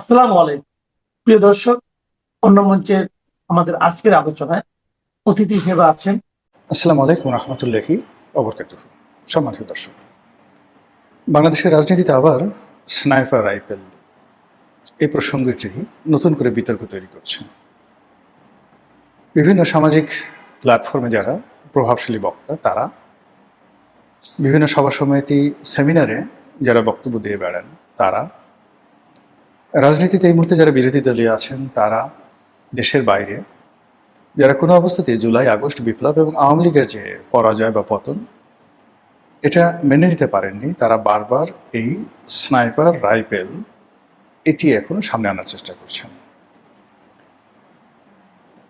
আসসালামু আলাইকুম। প্রিয় দর্শক, অন্য মঞ্চের আমাদের আজকের আলোচনায় অতিথি হিসেবে আছেন। আসসালামু আলাইকুম রহমতুল্লাহি অবরকাতুহু। সম্মানিত দর্শক, বাংলাদেশের রাজনীতিতে আবার স্নাইপার রাইফেল এই প্রসঙ্গটি নতুন করে বিতর্ক তৈরি করছে। বিভিন্ন সামাজিক প্ল্যাটফর্মে যারা প্রভাবশালী বক্তা, তারা বিভিন্ন সভা সমিতি, সেমিনারে যারা বক্তব্য দিয়ে বেড়ান, তারা রাজনীতিতে এই মুহূর্তে যারা বিরোধী দলীয় আছেন, তারা দেশের বাইরে যারা কোনো অবস্থাতে জুলাই আগস্ট বিপ্লব এবং আওয়ামী লীগের যে পরাজয় বা পতন এটা মেনে নিতে পারেননি, তারা বারবার এই স্নাইপার রাইফেল এটি এখন সামনে আনার চেষ্টা করছেন।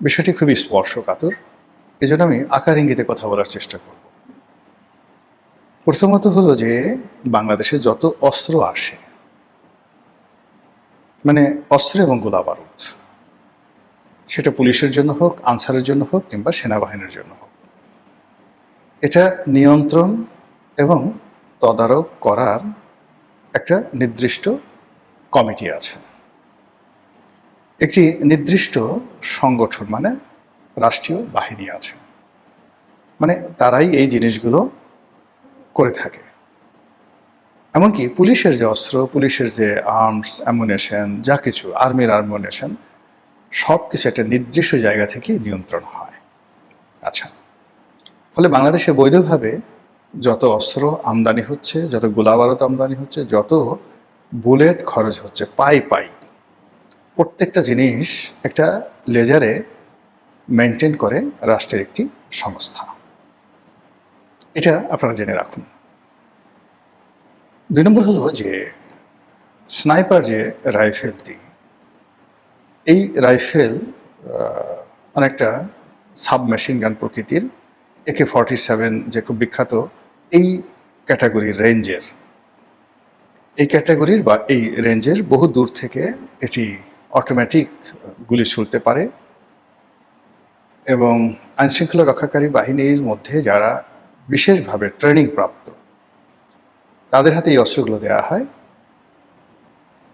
বিষয়টি খুবই স্পর্শকাতর, এজন্য আমি আকার ইঙ্গিতে কথা বলার চেষ্টা করব। প্রথমত হলো যে বাংলাদেশে যত অস্ত্র আসে, মানে অস্ত্র এবং গোলা বারুদ, সেটা পুলিশের জন্য হোক, আনসারের জন্য হোক, কিংবা সেনাবাহিনীর জন্য হোক, এটা নিয়ন্ত্রণ এবং তদারক করার একটা নির্দিষ্ট কমিটি আছে, একটি নির্দিষ্ট সংগঠন মানে রাষ্ট্রীয় বাহিনী আছে, মানে তারাই এই জিনিসগুলো করে থাকে। এমনকি পুলিশের যে অস্ত্র, পুলিশের যে আর্মস, অ্যামুনেশন, যা কিছু আর্মির আর্মুনেশন, সব কিছু একটা নির্দিষ্ট জায়গা থেকে নিয়ন্ত্রণ হয়। আচ্ছা, ফলে বাংলাদেশে বৈধভাবে যত অস্ত্র আমদানি হচ্ছে, যত গোলাবারুদ আমদানি হচ্ছে, যত বুলেট খরচ হচ্ছে, পাই পাই প্রত্যেকটা জিনিস একটা লেজারে মেনটেন করে রাষ্ট্রের একটি সংস্থা। এটা আপনারা জেনে রাখুন। ২ নম্বর হলো যে স্নাইপার যে রাইফেলটি, এই রাইফেল অনেকটা সাবমেশিন গান প্রকৃতির, AK-47 যে খুব বিখ্যাত এই ক্যাটাগরির রেঞ্জের, এই ক্যাটাগরির বা এই রেঞ্জের বহু দূর থেকে এটি অটোমেটিক গুলি ছুড়তে পারে এবং আইনশৃঙ্খলা রক্ষাকারী বাহিনীর মধ্যে যারা বিশেষভাবে ট্রেনিং প্রাপ্ত, তাদের হাতে এই অস্ত্রগুলো দেওয়া হয়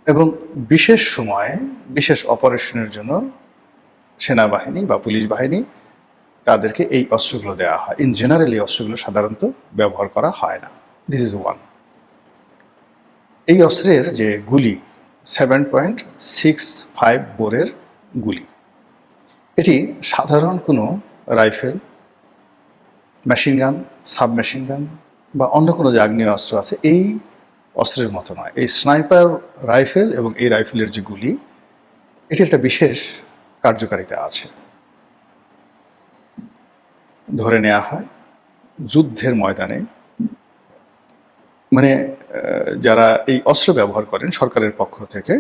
এবং বিশেষ সময়ে বিশেষ অপারেশনের জন্য সেনাবাহিনী বা পুলিশ বাহিনী তাদেরকে এই অস্ত্রগুলো দেওয়া হয়। ইন জেনারেল এই অস্ত্রগুলো সাধারণত ব্যবহার করা হয় না। This is one. এই অস্ত্রের যে গুলি 7.65 বোরের গুলি, এটি সাধারণ কোনো রাইফেল, মেশিন গান, সাবমেশিন গান বা অন্য কোনো যে আগ্নেয় অস্ত্র আছে এই অস্ত্রের মতো নয়। এই স্নাইপার রাইফেল এবং এই রাইফেলের যে গুলি, এটি একটা বিশেষ কার্যকারিতা আছে। ধরে নেওয়া হয় যুদ্ধের ময়দানে, মানে যারা এই অস্ত্র ব্যবহার করেন সরকারের পক্ষ থেকে,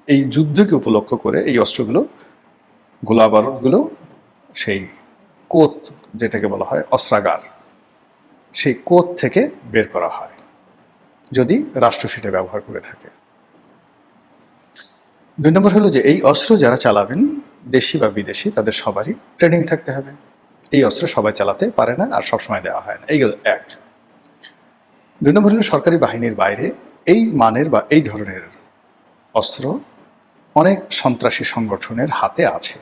এই যুদ্ধকে উপলক্ষ করে এই অস্ত্রগুলো, গোলা বারুদগুলো সেই কোত, যেটাকে বলা হয় অস্ত্রাগার, সেই কোত থেকে বের করা হয় যদি রাষ্ট্র সেটা ব্যবহার করে থাকে। ২ নম্বর হলো যে এই অস্ত্র যারা চালাবেন, দেশি বা বিদেশি, তাদের সবারই ট্রেনিং থাকতে হবে। এই অস্ত্র সবাই চালাতে পারে না আর সবসময় দেওয়া হয় না। এইগুলো এক। ২ নম্বর হলো সরকারি বাহিনীর বাইরে এই মানের বা এই ধরনের অস্ত্র অনেক সন্ত্রাসী সংগঠনের হাতে আছে।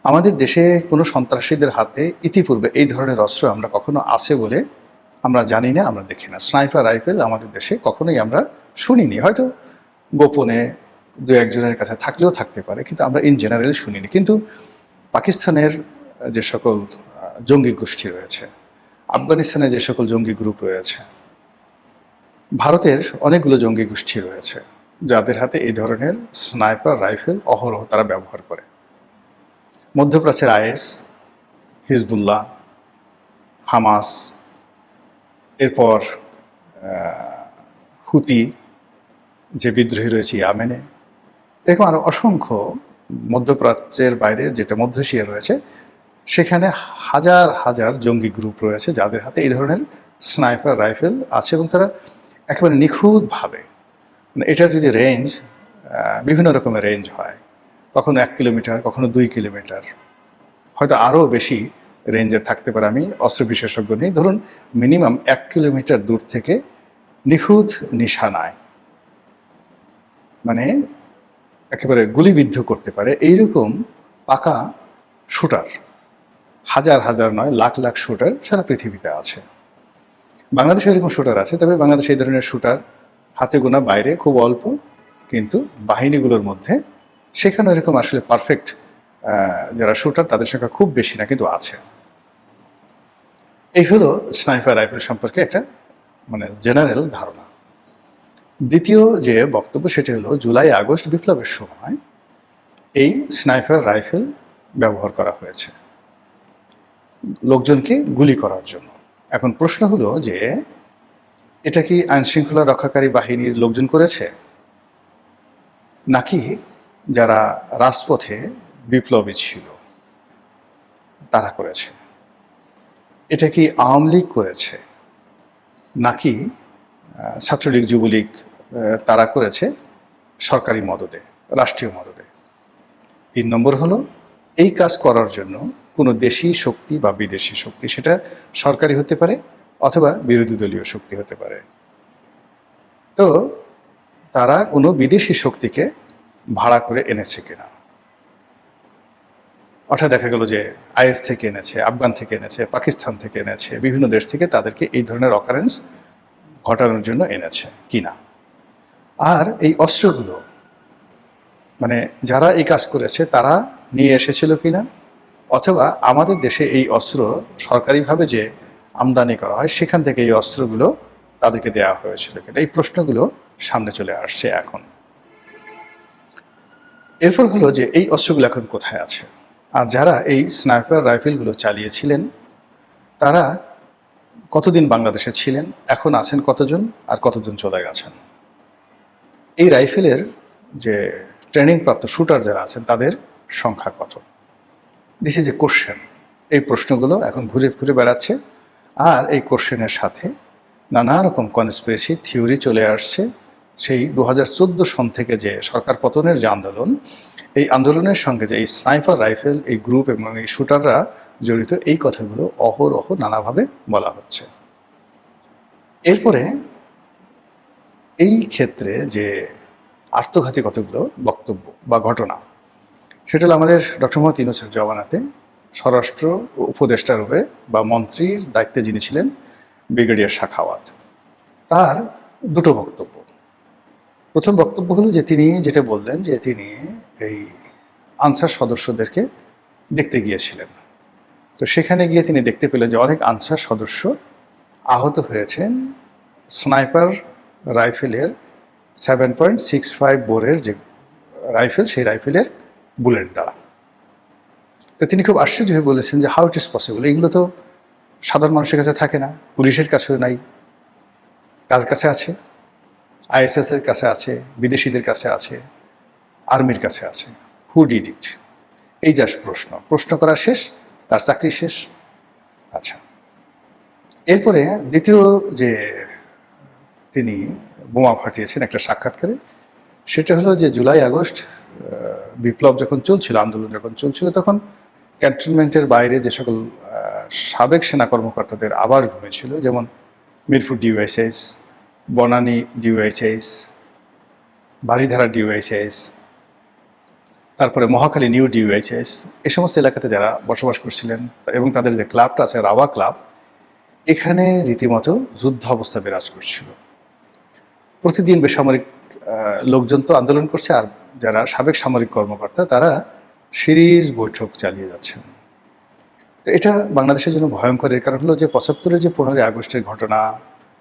আমাদের দেশে কোনো সন্ত্রাসীদের হাতে ইতিপূর্বে এই ধরনের অস্ত্র আমরা কখনো আছে বলে আমরা জানি না, আমরা দেখি না। স্নাইপার রাইফেল আমাদের দেশে কখনোই আমরা শুনিনি, হয়তো গোপনে দু একজনের কাছে থাকলেও থাকতে পারে, কিন্তু আমরা ইন জেনারেল শুনিনি। কিন্তু পাকিস্তানের যে সকল জঙ্গি গোষ্ঠী রয়েছে, আফগানিস্তানে যে সকল জঙ্গি গ্রুপ রয়েছে, ভারতের অনেকগুলো জঙ্গি গোষ্ঠী রয়েছে যাদের হাতে এই ধরনের স্নাইপার রাইফেল অহরহ তারা ব্যবহার করে। মধ্যপ্রাচ্যের IS, হিজবুল্লাহ, হামাস, এরপর হুতি যে বিদ্রোহী রয়েছে ইয়ামেনে, এরকম আরও অসংখ্য মধ্যপ্রাচ্যের বাইরে যেটা মধ্য এশিয়া রয়েছে, সেখানে হাজার হাজার জঙ্গি গ্রুপ রয়েছে যাদের হাতে এই ধরনের স্নাইপার রাইফেল আছে এবং তারা একেবারে নিখুঁতভাবে, মানে এটার যদি রেঞ্জ, বিভিন্ন রকমের রেঞ্জ হয়, কখনো 1 কিলোমিটার, কখনো 2 কিলোমিটার, হয়তো আরও বেশি রেঞ্জের থাকতে পারে। আমি অস্ত্র বিশেষজ্ঞ নেই, ধরুন মিনিমাম 1 কিলোমিটার দূর থেকে নিখুঁত নিশানায় মানে একেবারে গুলিবিদ্ধ করতে পারে এইরকম পাকা শুটার হাজার হাজার নয় লাখ লাখ শুটার সারা পৃথিবীতে আছে। বাংলাদেশে এরকম শুটার আছে, তবে বাংলাদেশে এই ধরনের শুটার হাতে গোনা, বাইরে খুব অল্প, কিন্তু বাহিনীগুলোর মধ্যে সেখানে এরকম আসলে পারফেক্ট যারা শুটার তাদের সংখ্যা খুব বেশি না, কিন্তু আছে। এই হলো স্নাইপার রাইফেল সম্পর্কে একটা মানে জেনারেল ধারণা। দ্বিতীয় যে বক্তব্য সেটি হলো জুলাই আগস্ট বিপ্লবের সময় এই স্নাইপার রাইফেল ব্যবহার করা হয়েছে লোকজনকে গুলি করার জন্য। এখন প্রশ্ন হলো যে এটা কি আইনশৃঙ্খলা রক্ষাকারী বাহিনীর লোকজন করেছে, নাকি যারা রাজপথে বিপ্লবী ছিল তারা করেছে? এটা কি আওয়ামী লীগ করেছে, নাকি ছাত্রলীগ, যুবলীগ তারা করেছে সরকারি মদদে, রাষ্ট্রীয় মদদে? 3 নম্বর হলো এই কাজ করার জন্য কোনো দেশি শক্তি বা বিদেশি শক্তি, সেটা সরকারি হতে পারে অথবা বিরোধী দলীয় শক্তি হতে পারে, তো তারা কোনো বিদেশি শক্তিকে ভাড়া করে এনেছে কিনা। অর্থাৎ দেখা গেল যে আইএস থেকে এনেছে, আফগান থেকে এনেছে, পাকিস্তান থেকে এনেছে, বিভিন্ন দেশ থেকে তাদেরকে এই ধরনের অকারেন্স ঘটানোর জন্য এনেছে কিনা। আর এই অস্ত্রগুলো মানে যারা এই কাজ করেছে তারা নিয়ে এসেছিল কিনা, অথবা আমাদের দেশে এই অস্ত্র সরকারিভাবে যে আমদানি করা হয় সেখান থেকে এই অস্ত্রগুলো তাদেরকে দেওয়া হয়েছিল কিনা, এই প্রশ্নগুলো সামনে চলে আসছে এখন। এরপর হলো যে এই অস্ত্রগুলো এখন কোথায় আছে, আর যারা এই স্নাইপার রাইফেলগুলো চালিয়েছিলেন তারা কতদিন বাংলাদেশে ছিলেন, এখন আছেন কতজন, আর কতজন চলে গেছেন। এই রাইফেলের যে ট্রেনিং প্রাপ্ত শুটার যারা আছেন তাদের সংখ্যা কত, দিস ইজ এ কোশ্চেন। এই প্রশ্নগুলো এখন ঘুরে ঘুরে বেড়াচ্ছে, আর এই কোশ্চেনের সাথে নানা রকম কনস্পিরেসি থিওরি চলে আসছে। সেই 2014 সন থেকে যে সরকার পতনের যে আন্দোলন, এই আন্দোলনের সঙ্গে যে এই স্নাইপার রাইফেল এই গ্রুপ এবং এই শুটাররা জড়িত, এই কথাগুলো অহরহ নানাভাবে বলা হচ্ছে। এরপরে এই ক্ষেত্রে যে আত্মঘাতী কতগুলো বক্তব্য বা ঘটনা, সেটা হলো আমাদের ডক্টর মোহাম্মদ ইউনূসের জমানাতে স্বরাষ্ট্র উপদেষ্টা রূপে বা মন্ত্রীর দায়িত্বে যিনি ছিলেন ব্রিগেডিয়ার সাখাওয়াত, তার দুটো বক্তব্য। প্রথম বক্তব্য হলো যে তিনি যেটা বললেন যে তিনি এই আনসার সদস্যদেরকে দেখতে গিয়েছিলেন, তো সেখানে গিয়ে তিনি দেখতে পেলেন যে অনেক আনসার সদস্য আহত হয়েছেন স্নাইপার রাইফেলের 7.65 বোরের যে রাইফেল, সেই রাইফেলের বুলেট দ্বারা। তো তিনি খুব আশ্চর্য হয়ে বলেছেন যে হাউ ইট ইজ পসিবল, এইগুলো তো সাধারণ মানুষের কাছে থাকে না, পুলিশের কাছেও নাই, কার কাছে আছে? আইএসএস এর কাছে আছে, বিদেশিদের কাছে আছে, আর্মির কাছে আছে। Who did it? এই জাস্ট প্রশ্ন করা শেষ, তার চাকরি শেষ। আচ্ছা, এরপরে দ্বিতীয় যে তিনি বোমা ফাটিয়েছেন একটা সাক্ষাৎকারে, সেটা হলো যে জুলাই আগস্ট বিপ্লব যখন চলছিল, আন্দোলন যখন চলছিল, তখন ক্যান্টনমেন্টের বাইরে যে সকল সাবেক সেনা কর্মকর্তাদের আবাসভূমি ছিল, যেমন Mirpur DOHS, Banani DOHS, Baridhara DOHS, তারপরে মহাখালী নিউ ডিওএইচএস, এই সমস্ত এলাকাতে যারা বসবাস করছিলেন এবং তাদের যে ক্লাবটা আছে রাওয়া ক্লাব, এখানে রীতিমতো যুদ্ধ অবস্থা বিরাজ করছিল। প্রতিদিন বেসামরিক লোকজন তো আন্দোলন করছে, আর যারা সাবেক সামরিক কর্মকর্তা তারা সিরিজ বৈঠক চালিয়ে যাচ্ছেন। তো এটা বাংলাদেশের জন্য ভয়ঙ্কর। এর কারণ হলো যে 75-এর যে 15ই আগস্টের ঘটনা,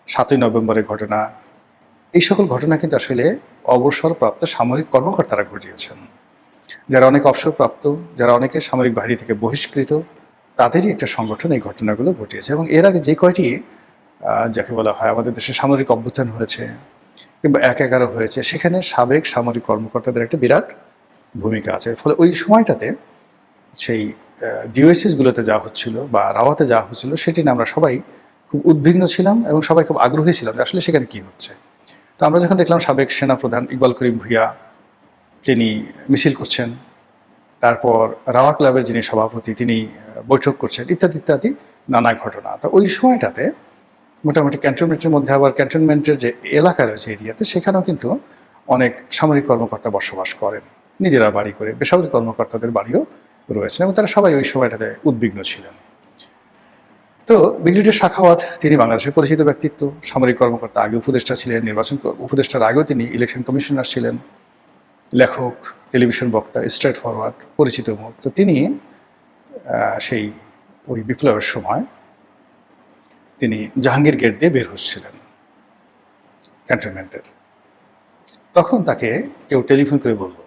7ই নভেম্বরের ঘটনা, এই সকল ঘটনা কিন্তু আসলে অবসরপ্রাপ্ত সামরিক কর্মকর্তারা ঘটিয়েছেন। যারা অনেক অবসরপ্রাপ্ত, যারা অনেকে সামরিক বাহিনী থেকে বহিষ্কৃত, তাদেরই একটা সংগঠন এই ঘটনাগুলো ঘটিয়েছে। এবং এর আগে যে কয়টি যাকে বলা হয় আমাদের দেশে সামরিক অভ্যুত্থান হয়েছে কিংবা 1/11 হয়েছে, সেখানে সাবেক সামরিক কর্মকর্তাদের একটা বিরাট ভূমিকা আছে। ফলে ওই সময়টাতে সেই ডিওএসএসগুলোতে যাওয়া হচ্ছিল বা রাওয়াতে যাওয়া হচ্ছিল, সেটি নিয়ে আমরা সবাই খুব উদ্বিগ্ন ছিলাম এবং সবাই খুব আগ্রহী ছিলাম যে আসলে সেখানে কী হচ্ছে। তো আমরা যখন দেখলাম সাবেক সেনাপ্রধান ইকবাল করিম ভূঁইয়া তিনি মিছিল করছেন, তারপর রাওয়া ক্লাবের যিনি সভাপতি তিনি বৈঠক করছেন, ইত্যাদি ইত্যাদি নানা ঘটনা। তো ওই সময়টাতে মোটামুটি ক্যান্টনমেন্টের মধ্যে, আবার ক্যান্টনমেন্টের যে এলাকা রয়েছে এরিয়াতে, সেখানেও কিন্তু অনেক সামরিক কর্মকর্তা বসবাস করেন, নিজেরা বাড়ি করে, বেসামরিক কর্মকর্তাদের বাড়িও রয়েছেন, এবং তারা সবাই ওই সময়টাতে উদ্বিগ্ন ছিলেন। তো ব্রিগেডিয়ার সাখাওয়াত তিনি বাংলাদেশের পরিচিত ব্যক্তিত্ব, সামরিক কর্মকর্তা, আগে উপদেষ্টা ছিলেন, নির্বাচন উপদেষ্টার আগেও তিনি ইলেকশন কমিশনার ছিলেন, লেখক, টেলিভিশন বক্তা, স্ট্রেট ফরওয়ার্ড, পরিচিত মুখ। তো তিনি সেই ওই বিপ্লবের সময় তিনি জাহাঙ্গীর গেট দিয়ে বের হচ্ছিলেন ক্যান্টনমেন্টের। তখন তাকে কেউ টেলিফোন করে বলল,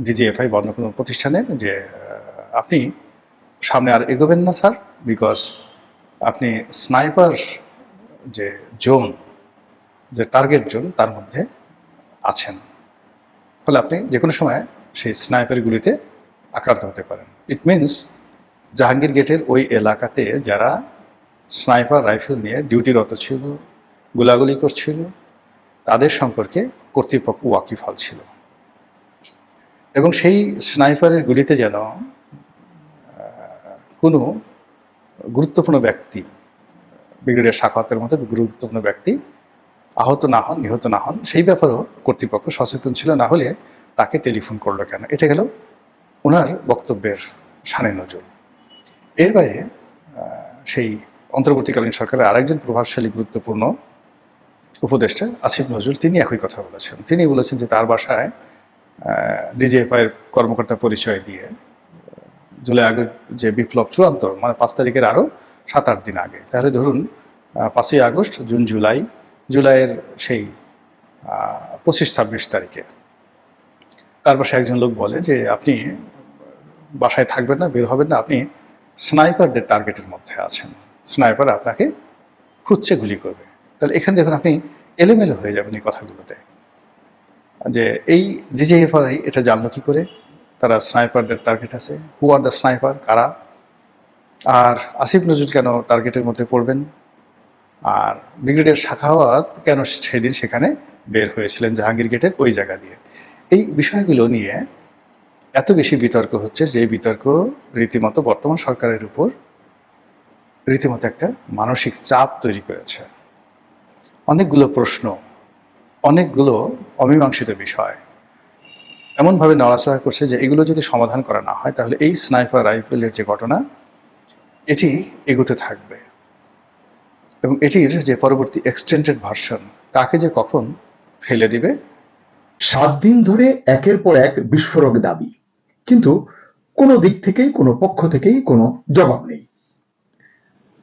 ডিজিএফআই বা অন্য কোনো প্রতিষ্ঠানের, যে আপনি সামনে আর এগোবেন না স্যার, বিকজ আপনি স্নাইপার যে জোন, যে টার্গেট জোন, তার মধ্যে আছেন, ফলে আপনি যে কোনো সময় সেই স্নাইপার গুলিতে আক্রান্ত হতে পারেন। ইট মিনস জাহাঙ্গীর গেটের ওই এলাকাতে যারা স্নাইপার রাইফেল নিয়ে ডিউটিরত ছিল, গোলাগুলি করছিল, তাদের সম্পর্কে কর্তৃপক্ষ ওয়াকিফাল ছিল, এবং সেই স্নাইপারের গুলিতে যেন কোনো গুরুত্বপূর্ণ ব্যক্তি, ব্রিগেডিয়ার সাখাওয়াতের মতো গুরুত্বপূর্ণ ব্যক্তি আহত না হন, নিহত না হন, সেই ব্যাপারেও কর্তৃপক্ষ সচেতন ছিল। না হলে তাকে টেলিফোন করলো কেন? এটা গেল ওনার বক্তব্যের শানে নজরুল। এর বাইরে সেই অন্তর্বর্তীকালীন সরকারের আরেকজন প্রভাবশালী গুরুত্বপূর্ণ উপদেষ্টা আসিফ নজরুল, তিনি একই কথা বলেছেন। তিনি বলেছেন যে তার বাসায় ডিজিএফআইয়ের কর্মকর্তা পরিচয় দিয়ে জুলাই আগস্ট যে বিপ্লব চূড়ান্ত, মানে 5 তারিখের আরও 7-8 দিন আগে, তাহলে ধরুন 5ই আগস্ট, জুন, জুলাইয়ের সেই 25-26 তারিখে তার বাসায় একজন লোক বলে যে আপনি বাসায় থাকবেন না, বের হবেন না, আপনি স্নাইপারদের টার্গেটের মধ্যে আছেন, স্নাইপার আপনাকে খুঁজছে, গুলি করবে। তাহলে এখানে দেখুন আপনি এলোমেলো হয়ে যাবেন এই কথাগুলোতে, যে এই ডিজিএফআই এটা জানলো কি করে তারা স্নাইপারদের টার্গেট আছে, হু আর দ্য স্নাইপার, কারা, আর আসিফ নজরুল কেন টার্গেটের মধ্যে পড়বেন, আর ব্রিগেডিয়ার সাখাওয়াত কেন সেদিন সেখানে বের হয়েছিলেন জাহাঙ্গীর গেটের ওই জায়গা দিয়ে। এই বিষয়গুলো নিয়ে এত বেশি বিতর্ক হচ্ছে, যে বিতর্ক রীতিমতো বর্তমান সরকারের উপর রীতিমতো একটা মানসিক চাপ তৈরি করেছে। অনেকগুলো প্রশ্ন, অনেকগুলো অমীমাংসিত বিষয় এমনভাবে নড়াচড়া করছে যে এগুলো যদি সমাধান করা না হয়, তাহলে এই স্নাইপার রাইফেলের যে ঘটনা, এটি এগোতে থাকবে, এবং এটির যে পরবর্তী এক্সটেন্ডেড ভার্সন কাকে যে কখন ফেলে দিবে। 7 দিন ধরে একের পর এক বিস্ফোরক দাবি, কিন্তু কোনো দিক থেকেই, কোনো পক্ষ থেকেই কোনো জবাব নেই।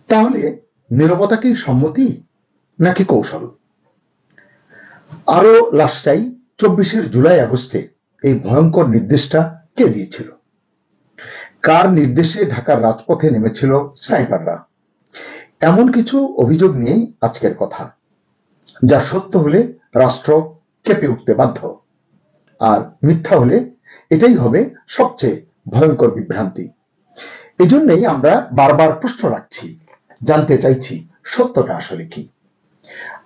তাহলে নীরবতাকেই সম্মতি নাকি কৌশল? আরো লাশটাই 24 জুলাই আগস্টে এই ভয়ঙ্কর নির্দেশটা কে দিয়েছিল? কার নির্দেশে ঢাকার রাজপথে নেমেছিল স্নাইপাররা? এমন কিছু অভিযোগ নিয়েই আজকের কথা, যা সত্য হলে রাষ্ট্র কেঁপে উঠতে বাধ্য, আর মিথ্যা হলে এটাই হবে সবচেয়ে ভয়ঙ্কর বিভ্রান্তি। এজন্যই আমরা বারবার প্রশ্ন রাখছি, জানতে চাইছি সত্যটা আসলে কি।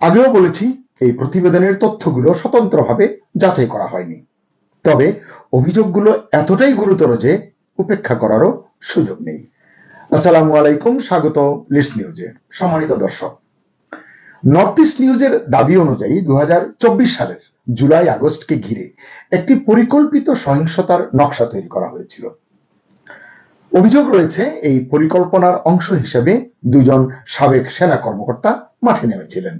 আগেও বলেছি, এই প্রতিবেদনের তথ্যগুলো স্বতন্ত্রভাবে যাচাই করা হয়নি, তবে অভিযোগগুলো এতটাই গুরুতর যে উপেক্ষা করারও সুযোগ নেই। আসসালামু আলাইকুম, স্বাগত লিডস নিউজে। সম্মানিত দর্শক, নর্থ ইস্ট নিউজের দাবি অনুযায়ী 2024 সালের জুলাই আগস্টকে ঘিরে একটি পরিকল্পিত সহিংসতার নকশা তৈরি করা হয়েছিল। অভিযোগ রয়েছে, এই পরিকল্পনার অংশ হিসেবে 2 জন সাবেক সেনা কর্মকর্তা মাঠে নেমেছিলেন।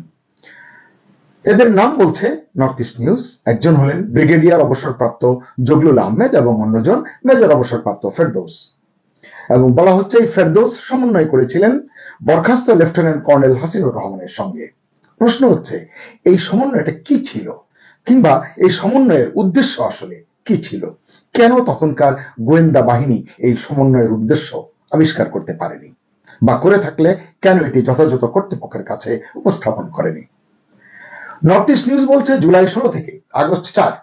এদের নাম বলছে নর্থ ইস্ট নিউজ। একজন হলেন ব্রিগেডিয়ার অবসরপ্রাপ্ত জগলুল আহমেদ এবং অন্যজন মেজর অবসরপ্রাপ্ত ফেরদৌস। এবং বলা হচ্ছে এই ফেরদৌস সমন্বয় করেছিলেন বরখাস্ত লেফটেন্যান্ট কর্নেল হাসিনুর রহমানের সঙ্গে। প্রশ্ন হচ্ছে, এই সমন্বয়টা কি ছিল, কিংবা এই সমন্বয়ের উদ্দেশ্য আসলে কি ছিল? কেন তখনকার গোয়েন্দা বাহিনী এই সমন্বয়ের উদ্দেশ্য আবিষ্কার করতে পারেনি, বা করে থাকলে কেন এটি যথাযথ কর্তৃপক্ষের কাছে উপস্থাপন করেনি? নর্থ ইস্ট নিউজ বলছে, জুলাই 16 থেকে আগস্ট 4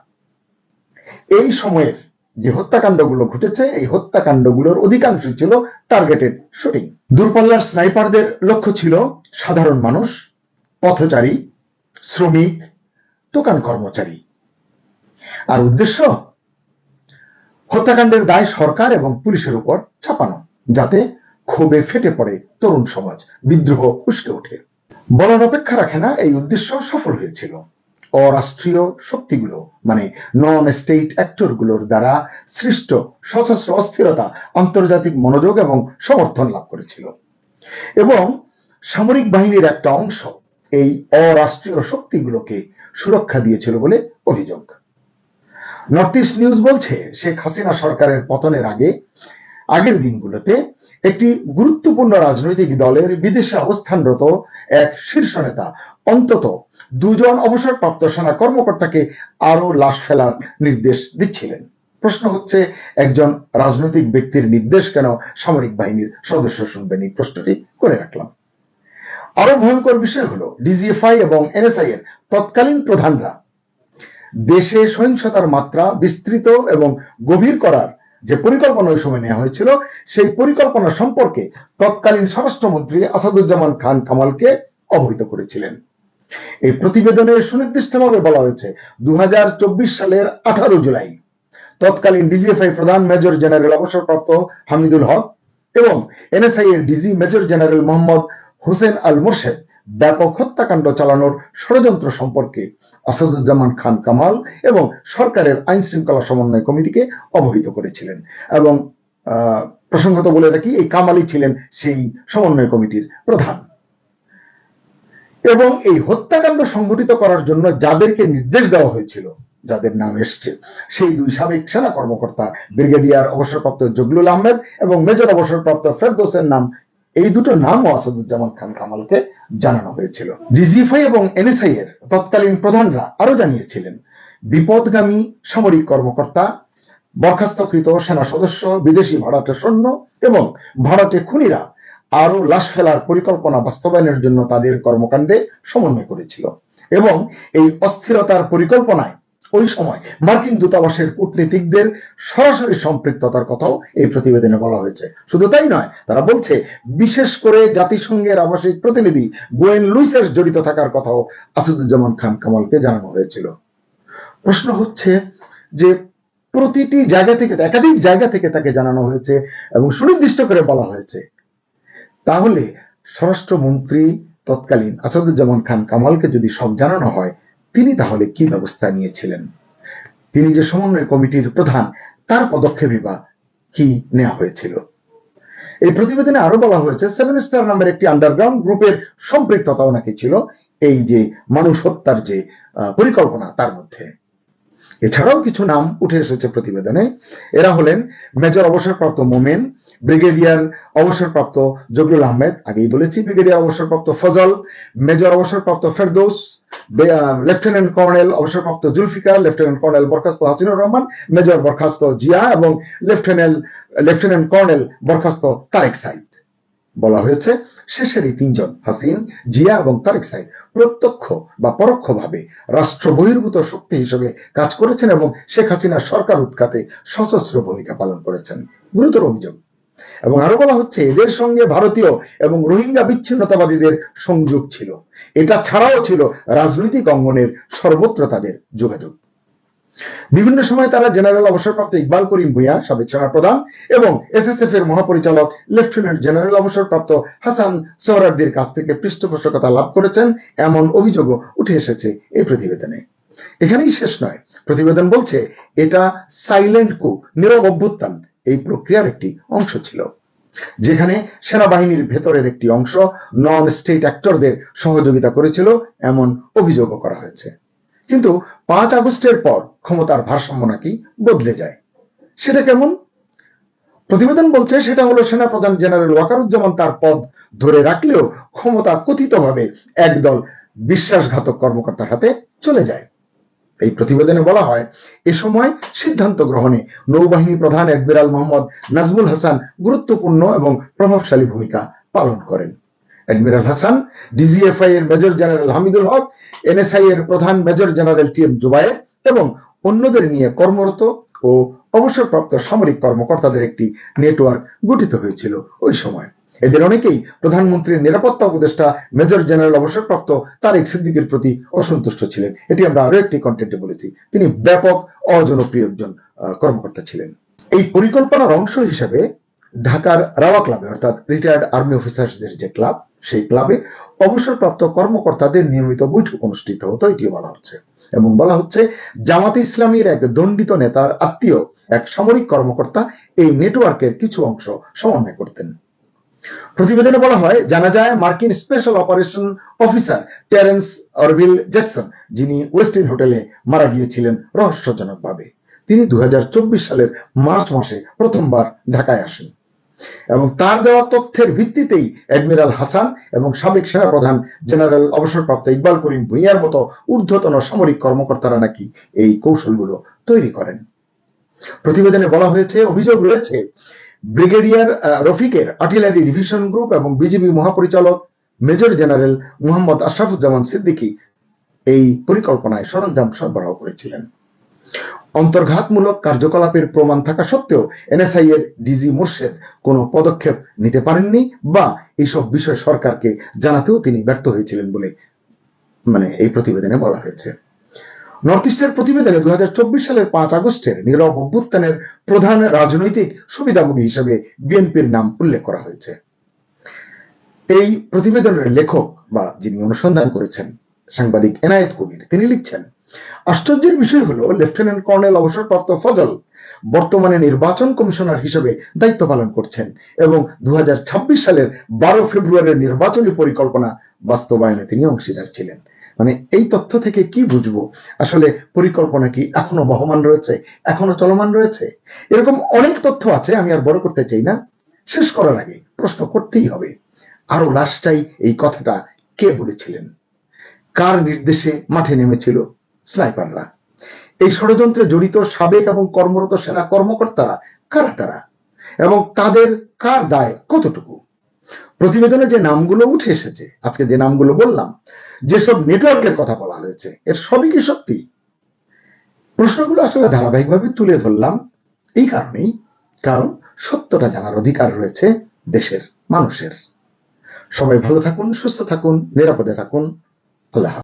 এই সময়ের যে হত্যাকাণ্ডগুলো ঘটেছে, এই হত্যাকাণ্ডগুলোর অধিকাংশ ছিল টার্গেটেড শুটিং। দূরপাল্লার স্নাইপারদের লক্ষ্য ছিল সাধারণ মানুষ, পথচারী, শ্রমিক, দোকান কর্মচারী। আর উদ্দেশ্য, হত্যাকাণ্ডের দায় সরকার এবং পুলিশের উপর চাপানো, যাতে ক্ষোভে ফেটে পড়ে তরুণ সমাজ, বিদ্রোহ উস্কে ওঠে। বলার অপেক্ষা রাখে না, এই উদ্দেশ্য সফল হয়েছিল। অরাষ্ট্রীয় শক্তিগুলো মানে নন স্টেট অ্যাক্টরগুলোর দ্বারা সৃষ্ট সশস্ত্র অস্থিরতা আন্তর্জাতিক মনোযোগ এবং সমর্থন লাভ করেছিল, এবং সামরিক বাহিনীর একটা অংশ এই অরাষ্ট্রীয় শক্তিগুলোকে সুরক্ষা দিয়েছিল বলে অভিযোগ। নর্থ ইস্ট নিউজ বলছে, শেখ হাসিনা সরকারের পতনের আগের দিনগুলোতে একটি গুরুত্বপূর্ণ রাজনৈতিক দলের বিদেশে অবস্থানরত এক শীর্ষ নেতা অন্তত 2 জন অবসরপ্রাপ্ত সেনা কর্মকর্তাকে আরো লাশ ফেলার নির্দেশ দিচ্ছিলেন। প্রশ্ন হচ্ছে, একজন রাজনৈতিক ব্যক্তির নির্দেশ কেন সামরিক বাহিনীর সদস্য শুনবেন? এই প্রশ্নটি করে রাখলাম। আরো ভয়ঙ্কর বিষয় হলো, ডিজিএফআই এবং এনএসআই এর তৎকালীন প্রধানরা দেশে সহিংসতার মাত্রা বিস্তৃত এবং গভীর করার যে পরিকল্পনা ওই সময় নেওয়া হয়েছিল, সেই পরিকল্পনা সম্পর্কে তৎকালীন স্বরাষ্ট্রমন্ত্রী আসাদুজ্জামান খান কামালকে অবহিত করেছিলেন। এই প্রতিবেদনে সুনির্দিষ্টভাবে বলা হয়েছে, 2024 সালের 18 জুলাই তৎকালীন ডিজিএফআই প্রধান মেজর জেনারেল অবসরপ্রাপ্ত হামিদুল হক এবং এনএসআই এর DG major general Mohammad Hossain Al Morshed ব্যাপক হত্যাকাণ্ড চালানোর ষড়যন্ত্র সম্পর্কে আসাদুজ্জামান খান কামাল এবং সরকারের আইন শৃঙ্খলা সমন্বয় কমিটিকে অবহিত করেছিলেন। এবং প্রসঙ্গত বলে রাখি, এই কামালই ছিলেন সেই সমন্বয় কমিটির প্রধান। এবং এই হত্যাকাণ্ড সংঘটিত করার জন্য যাদেরকে নির্দেশ দেওয়া হয়েছিল, যাদের নাম এসছে, সেই 2 সাবেক সেনা কর্মকর্তা ব্রিগেডিয়ার অবসরপ্রাপ্ত জগলুল আহমেদ এবং মেজর অবসরপ্রাপ্ত ফেরদৌসের নাম, এই দুটো নামও আসাদুজ্জামান খান কামালকে জানানো হয়েছিল। ডিজিএফআই এবং এনএসআই এর তৎকালীন প্রধানরা আরো জানিয়েছিলেন, বিপদগামী সামরিক কর্মকর্তা, বরখাস্তকৃত সেনা সদস্য, বিদেশি ভাড়াটে সৈন্য এবং ভাড়াটে খুনিরা আরো লাশ ফেলার পরিকল্পনা বাস্তবায়নের জন্য তাদের কর্মকাণ্ডে সমন্বয় করেছিল। এবং এই অস্থিরতার পরিকল্পনায় ওই সময় মার্কিন দূতাবাসের কূটনীতিকদের সরাসরি সম্পৃক্ততার কথাও এই প্রতিবেদনে বলা হয়েছে। শুধু তাই নয়, তারা বলছে বিশেষ করে জাতিসংঘের আবাসিক প্রতিনিধি গোয়েন লুইসের জড়িত থাকার কথাও আসাদুজ্জামান খান কামালকে জানানো হয়েছিল। প্রশ্ন হচ্ছে যে প্রতিটি জায়গা থেকে, একাধিক জায়গা থেকে তাকে জানানো হয়েছে এবং সুনির্দিষ্ট করে বলা হয়েছে, তাহলে স্বরাষ্ট্রমন্ত্রী তৎকালীন আসাদুজ্জামান খান কামালকে যদি সব জানানো হয়, তিনি তাহলে কি ব্যবস্থা নিয়েছিলেন? তিনি যে সমন্বয় কমিটির প্রধান, তার পদক্ষেপই বা কি নেওয়া হয়েছিল? এই প্রতিবেদনে আরো বলা হয়েছে, 7 স্টার নামের একটি আন্ডারগ্রাউন্ড গ্রুপের সম্পৃক্ততাও নাকি ছিল এই যে মানুষ হত্যার যে পরিকল্পনা তার মধ্যে। এছাড়াও কিছু নাম উঠে এসেছে প্রতিবেদনে। এরা হলেন মেজর অবসরপ্রাপ্ত মোমেন, ব্রিগেডিয়ার অবসরপ্রাপ্ত জগলুল আহমেদ, আগেই বলেছি, ব্রিগেডিয়ার অবসরপ্রাপ্ত ফজল, মেজর অবসরপ্রাপ্ত ফেরদৌস, লেফটেন্যান্ট কর্নেল অবসরপ্রাপ্ত জুলফিকার, লেফটেন্যান্ট কর্নেল বরখাস্ত হাসিনুর রহমান, মেজর বরখাস্ত জিয়া এবং লেফটেন্যান্ট কর্নেল বরখাস্ত তারেক সাইদ। বলা হয়েছে, শেষের এই 3 জন হাসিন, জিয়া এবং তারেক সাইদ প্রত্যক্ষ বা পরোক্ষভাবে রাষ্ট্র বহির্ভূত শক্তি হিসেবে কাজ করেছেন এবং শেখ হাসিনার সরকার উৎখাতে সশস্ত্র ভূমিকা পালন করেছেন। গুরুতর অভিযোগ। এবং আরো বলা হচ্ছে, এদের সঙ্গে ভারতীয় এবং রোহিঙ্গা বিচ্ছিন্নতাবাদীদের সংযোগ ছিল। এটা ছাড়াও ছিল রাজনৈতিক অঙ্গনের সর্বত্র তাদের যোগাযোগ। বিভিন্ন সময় তারা জেনারেল অবসরপ্রাপ্ত ইকবাল করিম ভূঁইয়া, সাবেক সেনাপ্রধান, এবং এসএসএফ এর মহাপরিচালক লেফটেন্যান্ট জেনারেল অবসরপ্রাপ্ত হাসান সোহরাওয়ার্দীর কাছ থেকে পৃষ্ঠপোষকতা লাভ করেছেন, এমন অভিযোগও উঠে এসেছে এই প্রতিবেদনে। এখানেই শেষ নয়, প্রতিবেদন বলছে এটা সাইলেন্ট কু, নীরব অভ্যুত্থান এই প্রক্রিয়ার একটি অংশ ছিল, যেখানে সেনাবাহিনীর ভেতরের একটি অংশ নন স্টেট অ্যাক্টরদের সহযোগিতা করেছিল, এমন অভিযোগও করা হয়েছে। কিন্তু 5 আগস্টের পর ক্ষমতার ভারসাম্য নাকি বদলে যায়। সেটা কেমন? প্রতিবেদন বলছে, সেটা হলো সেনাপ্রধান জেনারেল ওয়াকারুজ্জামান তার পদ ধরে রাখলেও ক্ষমতা কথিতভাবে একদল বিশ্বাসঘাতক কর্মকর্তার হাতে চলে যায়। এই প্রতিবেদনে বলা হয়, এ সময় সিদ্ধান্ত গ্রহণে নৌবাহিনী প্রধান অ্যাডমিরাল মোহাম্মদ নাজমুল হাসান গুরুত্বপূর্ণ এবং প্রভাবশালী ভূমিকা পালন করেন। অ্যাডমিরাল হাসান ডিজিএফআই এর মেজর জেনারেল হামিদুল হক, এনএসআই এর প্রধান মেজর জেনারেল টিএম জুবায়ের এবং অন্যদের নিয়ে কর্মরত ও অবসরপ্রাপ্ত সামরিক কর্মকর্তাদের একটি নেটওয়ার্ক গঠিত হয়েছিল ওই সময়। এদের অনেকেই প্রধানমন্ত্রীর নিরাপত্তা উপদেষ্টা মেজর জেনারেল অবসরপ্রাপ্ত তারেক সিদ্দিকীর প্রতি অসন্তুষ্ট ছিলেন। এটি আমরা আরো একটি কন্টেন্টে বলেছি। তিনি ব্যাপক অজনপ্রিয় একজন কর্মকর্তা ছিলেন। এই পরিকল্পনার অংশ হিসেবে ঢাকার রাওয়া ক্লাবে, অর্থাৎ রিটায়ার্ড আর্মি অফিসার্সদের যে ক্লাব, সেই ক্লাবে অবসরপ্রাপ্ত কর্মকর্তাদের নিয়মিত বৈঠক অনুষ্ঠিত হতো, এটিও বলা হচ্ছে। এবং বলা হচ্ছে জামাতে ইসলামীর এক দণ্ডিত নেতার আত্মীয় এক সামরিক কর্মকর্তা এই নেটওয়ার্কের কিছু অংশ সমন্বয় করতেন। প্রতিবেদনে বলা হয়, জানা যায় মার্কিন special operation officer Terrence Orville Jackson, যিনি ওয়েস্টিন হোটেলে মারা গিয়েছিলেন রহস্যজনকভাবে, তিনি 2024 সালের মার্চ মাসে প্রথমবার ঢাকায় আসেন এবং তার দেওয়া তথ্যের ভিত্তিতেই অ্যাডমিরাল হাসান এবং সাবেক সেনাপ্রধান জেনারেল অবসরপ্রাপ্ত ইকবাল করিম ভুঁইয়ার মতো ঊর্ধ্বতন সামরিক কর্মকর্তারা নাকি এই কৌশলগুলো তৈরি করেন। প্রতিবেদনে বলা হয়েছে, অভিযোগ রয়েছে ব্রিগেডিয়ার রফিকের আর্টিলারি ডিভিশন গ্রুপ এবং বিজিবি মহাপরিচালক মেজর জেনারেল মোহাম্মদ আশরাফুজ্জামান সিদ্দিকী এই পরিকল্পনায় সরঞ্জাম সরবরাহ করেছিলেন। অন্তর্ঘাতমূলক কার্যকলাপের প্রমাণ থাকা সত্ত্বেও এনএসআই এর ডিজি মোর্শেদ কোনো পদক্ষেপ নিতে পারেননি বা এইসব বিষয় সরকারকে জানাতেও তিনি ব্যর্থ হয়েছিলেন বলে এই প্রতিবেদনে বলা হয়েছে। নর্থ ইস্টের প্রতিবেদনে 2024 সালের 5 আগস্টের নীরব অভ্যুত্থানের প্রধান রাজনৈতিক সুবিধাভোগী হিসেবে বিএনপির নাম উল্লেখ করা হয়েছে। এই প্রতিবেদনের লেখক বা যিনি অনুসন্ধান করেছেন সাংবাদিক এনায়েত কবির, তিনি লিখছেন, আশ্চর্যের বিষয় হলো লেফটেন্যান্ট কর্নেল অবসরপ্রাপ্ত ফজল বর্তমানে নির্বাচন কমিশনার হিসেবে দায়িত্ব পালন করছেন এবং 2026 সালের 12 ফেব্রুয়ারির নির্বাচনী পরিকল্পনা বাস্তবায়নে তিনি অংশীদার ছিলেন। এই তথ্য থেকে কি বুঝবো আসলে পরিকল্পনা কি এখনো বহমান রয়েছে, এখনো চলমান রয়েছে? এরকম অনেক তথ্য আছে, আমি আর বড় করতে চাই না। শেষ করার আগে প্রশ্ন করতেই হবে, আরো লাস্টটাই এই কথাটা কে বলেছিলেন? কার নির্দেশে মাঠে নেমেছিল স্নাইপাররা? এই ষড়যন্ত্রে জড়িত সাবেক এবং কর্মরত সেনা কর্মকর্তারা কারা তারা এবং তাদের কার দায় কতটুকু? প্রতিবেদনে যে নামগুলো উঠে এসেছে, আজকে যে নামগুলো বললাম, যেসব নেটওয়ার্কের কথা বলা হয়েছে, এর সবই কি সত্যি? প্রশ্নগুলো আসলে ধারাবাহিকভাবে তুলে ধরলাম এই কারণেই, কারণ সত্যটা জানার অধিকার রয়েছে দেশের মানুষের। সবাই ভালো থাকুন, সুস্থ থাকুন, নিরাপদে থাকুন। আল্লাহ হাফেজ।